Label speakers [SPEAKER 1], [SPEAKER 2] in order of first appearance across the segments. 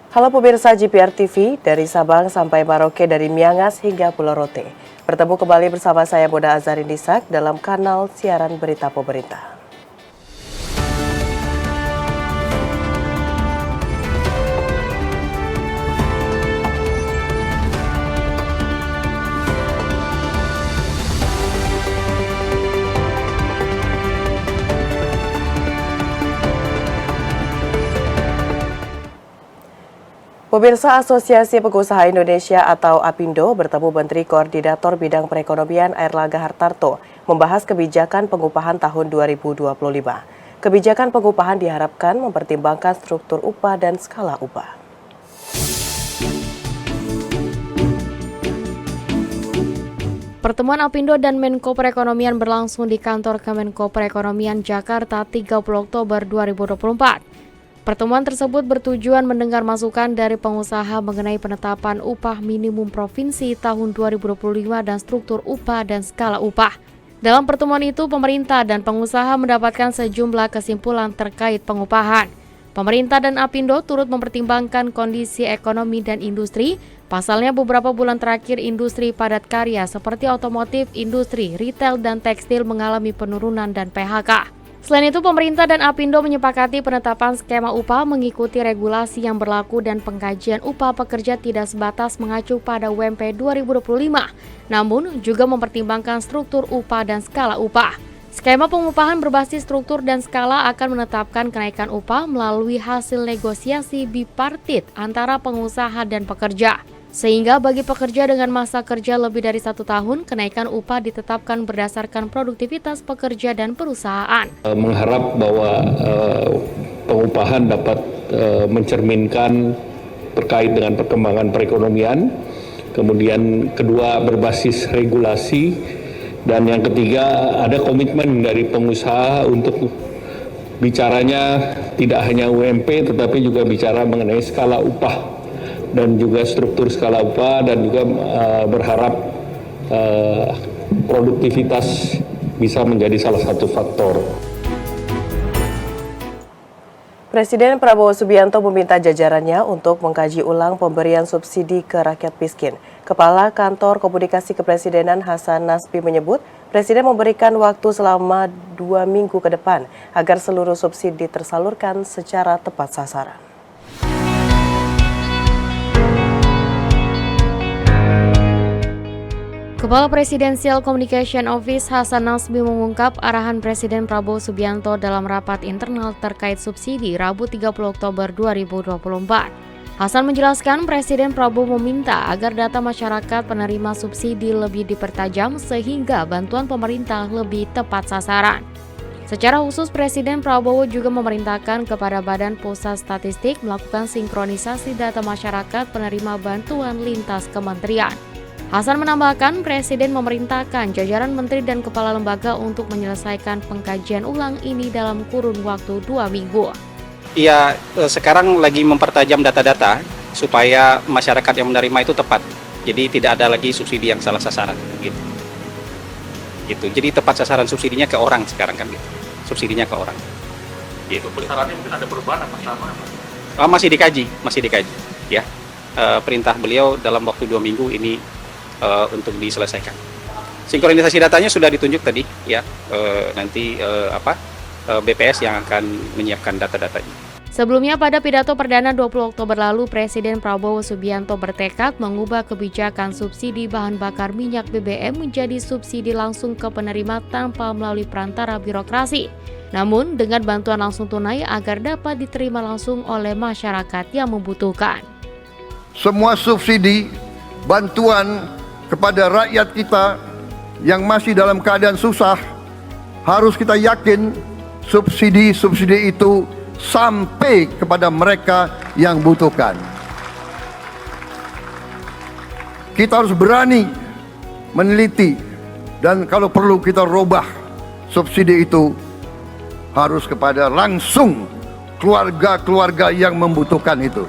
[SPEAKER 1] Halo pemirsa GPR TV, dari Sabang sampai Merauke, dari Miangas hingga Pulau Rote. Bertemu kembali bersama saya Boda Azarin Disak dalam kanal siaran berita pemerintah. Pemirsa Asosiasi Pengusaha Indonesia atau APindo bertemu Menteri Koordinator Bidang Perekonomian Airlangga Hartarto membahas kebijakan pengupahan tahun 2025. Kebijakan pengupahan diharapkan mempertimbangkan struktur upah dan skala upah.
[SPEAKER 2] Pertemuan APindo dan Menko Perekonomian berlangsung di kantor Kemenko Perekonomian Jakarta 30 Oktober 2024. Pertemuan tersebut bertujuan mendengar masukan dari pengusaha mengenai penetapan upah minimum provinsi tahun 2025 dan struktur upah dan skala upah. Dalam pertemuan itu, pemerintah dan pengusaha mendapatkan sejumlah kesimpulan terkait pengupahan. Pemerintah dan APindo turut mempertimbangkan kondisi ekonomi dan industri. Pasalnya beberapa bulan terakhir industri padat karya seperti otomotif, industri, retail, dan tekstil mengalami penurunan dan PHK. Selain itu, pemerintah dan APindo menyepakati penetapan skema upah mengikuti regulasi yang berlaku dan pengkajian upah pekerja tidak sebatas mengacu pada UMP 2025, namun juga mempertimbangkan struktur upah dan skala upah. Skema pengupahan berbasis struktur dan skala akan menetapkan kenaikan upah melalui hasil negosiasi bipartit antara pengusaha dan pekerja. Sehingga bagi pekerja dengan masa kerja lebih dari 1 tahun, kenaikan upah ditetapkan berdasarkan produktivitas pekerja dan perusahaan.
[SPEAKER 3] Mengharap bahwa pengupahan dapat mencerminkan terkait dengan perkembangan perekonomian, kemudian kedua berbasis regulasi, dan yang ketiga ada komitmen dari pengusaha untuk bicaranya tidak hanya UMP tetapi juga bicara mengenai skala upah dan juga struktur skala upah, dan juga berharap produktivitas bisa menjadi salah satu faktor.
[SPEAKER 1] Presiden Prabowo Subianto meminta jajarannya untuk mengkaji ulang pemberian subsidi ke rakyat miskin. Kepala Kantor Komunikasi Kepresidenan Hasan Nasbi menyebut, Presiden memberikan waktu selama 2 minggu ke depan agar seluruh subsidi tersalurkan secara tepat sasaran.
[SPEAKER 2] Kepala Presidential Communication Office Hasan Nasbi mengungkap arahan Presiden Prabowo Subianto dalam rapat internal terkait subsidi Rabu 30 Oktober 2024. Hasan menjelaskan Presiden Prabowo meminta agar data masyarakat penerima subsidi lebih dipertajam sehingga bantuan pemerintah lebih tepat sasaran. Secara khusus, Presiden Prabowo juga memerintahkan kepada Badan Pusat Statistik melakukan sinkronisasi data masyarakat penerima bantuan lintas kementerian. Hasan menambahkan, Presiden memerintahkan jajaran menteri dan kepala lembaga untuk menyelesaikan pengkajian ulang ini dalam kurun waktu 2 minggu.
[SPEAKER 4] Iya, sekarang lagi mempertajam data-data supaya masyarakat yang menerima itu tepat. Jadi tidak ada lagi subsidi yang salah sasaran. Gitu. Jadi tepat sasaran subsidinya ke orang sekarang kan gitu. Subsidinya ke orang. Gitu.
[SPEAKER 5] Besarannya mungkin ada perubahan apa sama?
[SPEAKER 4] Masih dikaji. Ya, perintah beliau dalam waktu 2 minggu ini untuk diselesaikan. Sinkronisasi datanya sudah ditunjuk tadi, ya. Nanti BPS yang akan menyiapkan data-datanya.
[SPEAKER 2] Sebelumnya pada pidato perdana 20 Oktober lalu, Presiden Prabowo Subianto bertekad mengubah kebijakan subsidi bahan bakar minyak BBM menjadi subsidi langsung ke penerima tanpa melalui perantara birokrasi. Namun dengan bantuan langsung tunai agar dapat diterima langsung oleh masyarakat yang membutuhkan.
[SPEAKER 6] Semua subsidi, bantuan kepada rakyat kita yang masih dalam keadaan susah, harus kita yakin subsidi-subsidi itu sampai kepada mereka yang butuhkan. Kita harus berani meneliti, dan kalau perlu kita robah subsidi itu harus kepada langsung keluarga-keluarga yang membutuhkan itu.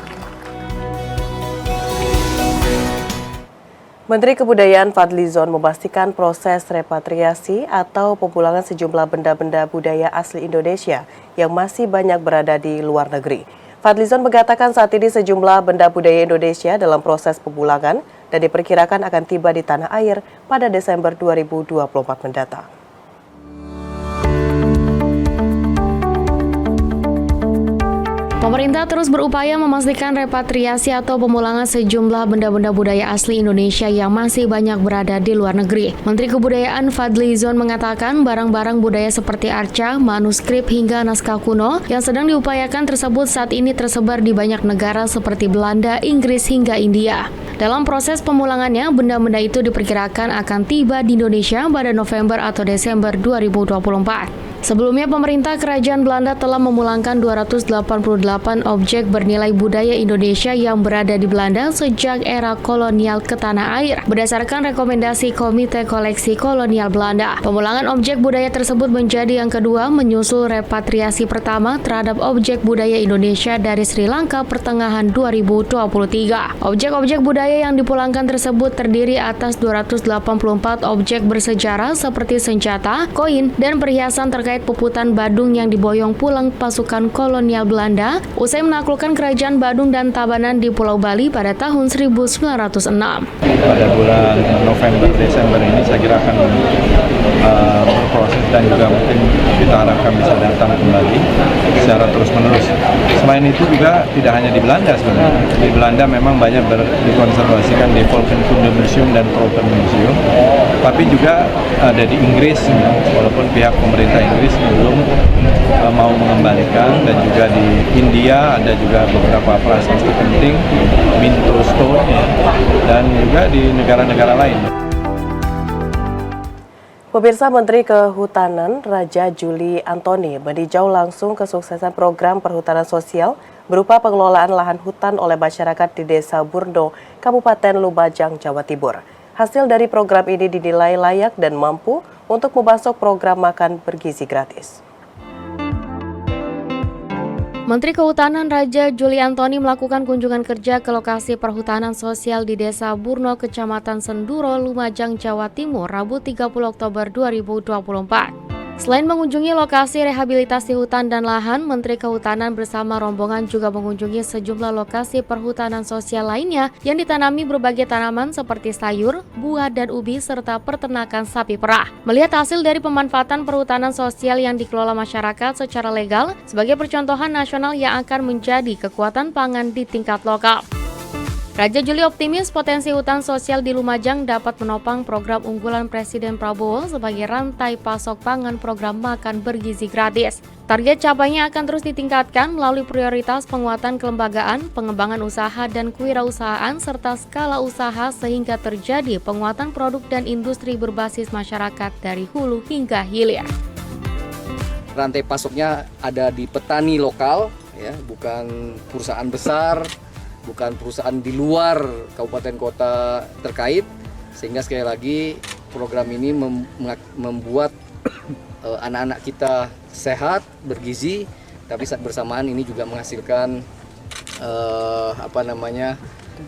[SPEAKER 1] Menteri Kebudayaan Fadlizon memastikan proses repatriasi atau pemulangan sejumlah benda-benda budaya asli Indonesia yang masih banyak berada di luar negeri. Fadlizon mengatakan saat ini sejumlah benda budaya Indonesia dalam proses pemulangan dan diperkirakan akan tiba di tanah air pada Desember 2024 mendatang.
[SPEAKER 2] Pemerintah terus berupaya memastikan repatriasi atau pemulangan sejumlah benda-benda budaya asli Indonesia yang masih banyak berada di luar negeri. Menteri Kebudayaan Fadlizon mengatakan barang-barang budaya seperti arca, manuskrip hingga naskah kuno yang sedang diupayakan tersebut saat ini tersebar di banyak negara seperti Belanda, Inggris hingga India. Dalam proses pemulangannya, benda-benda itu diperkirakan akan tiba di Indonesia pada November atau Desember 2024. Sebelumnya, pemerintah Kerajaan Belanda telah memulangkan 288 objek bernilai budaya Indonesia yang berada di Belanda sejak era kolonial ke tanah air, berdasarkan rekomendasi Komite Koleksi Kolonial Belanda. Pemulangan objek budaya tersebut menjadi yang kedua menyusul repatriasi pertama terhadap objek budaya Indonesia dari Sri Lanka pertengahan 2023. Objek-objek budaya yang dipulangkan tersebut terdiri atas 284 objek bersejarah seperti senjata, koin, dan perhiasan terkait Puputan Badung yang diboyong pulang pasukan kolonial Belanda usai menaklukkan Kerajaan Badung dan Tabanan di Pulau Bali pada tahun 1906.
[SPEAKER 7] Pada bulan November Desember ini saya kira akan berproses dan juga mungkin kita harapkan bisa datang kembali secara terus-menerus. Selain itu juga tidak hanya di Belanda sebenarnya. Di Belanda memang banyak dikonservasikan di Volkenkunde Museum dan Tropen Museum, tapi juga ada di Inggris, walaupun pihak pemerintah Inggris belum mau mengembalikan, dan juga di India ada juga beberapa prasasti penting, Minto Stone, dan juga di negara-negara lain.
[SPEAKER 1] Pemirsa, Menteri Kehutanan Raja Juli Antoni meninjau langsung kesuksesan program perhutanan sosial berupa pengelolaan lahan hutan oleh masyarakat di Desa Burno, Kabupaten Lumajang, Jawa Timur. Hasil dari program ini dinilai layak dan mampu untuk memasok program makan bergizi gratis.
[SPEAKER 2] Menteri Kehutanan Raja Juli Antoni melakukan kunjungan kerja ke lokasi perhutanan sosial di Desa Burno, Kecamatan Senduro, Lumajang, Jawa Timur, Rabu 30 Oktober 2024. Selain mengunjungi lokasi rehabilitasi hutan dan lahan, Menteri Kehutanan bersama rombongan juga mengunjungi sejumlah lokasi perhutanan sosial lainnya yang ditanami berbagai tanaman seperti sayur, buah, dan ubi, serta peternakan sapi perah. Melihat hasil dari pemanfaatan perhutanan sosial yang dikelola masyarakat secara legal sebagai percontohan nasional yang akan menjadi kekuatan pangan di tingkat lokal. Raja Juli optimis potensi hutan sosial di Lumajang dapat menopang program unggulan Presiden Prabowo sebagai rantai pasok pangan program makan bergizi gratis. Target capainya akan terus ditingkatkan melalui prioritas penguatan kelembagaan, pengembangan usaha dan kewirausahaan, serta skala usaha sehingga terjadi penguatan produk dan industri berbasis masyarakat dari hulu hingga hilir.
[SPEAKER 8] Rantai pasoknya ada di petani lokal, ya, bukan perusahaan besar, bukan perusahaan di luar kabupaten kota terkait, sehingga sekali lagi program ini membuat anak-anak kita sehat, bergizi, tapi saat bersamaan ini juga menghasilkan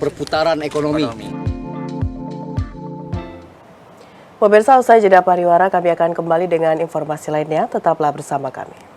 [SPEAKER 8] perputaran ekonomi.
[SPEAKER 1] Pemirsa, usai jeda pariwara kami akan kembali dengan informasi lainnya, tetaplah bersama kami.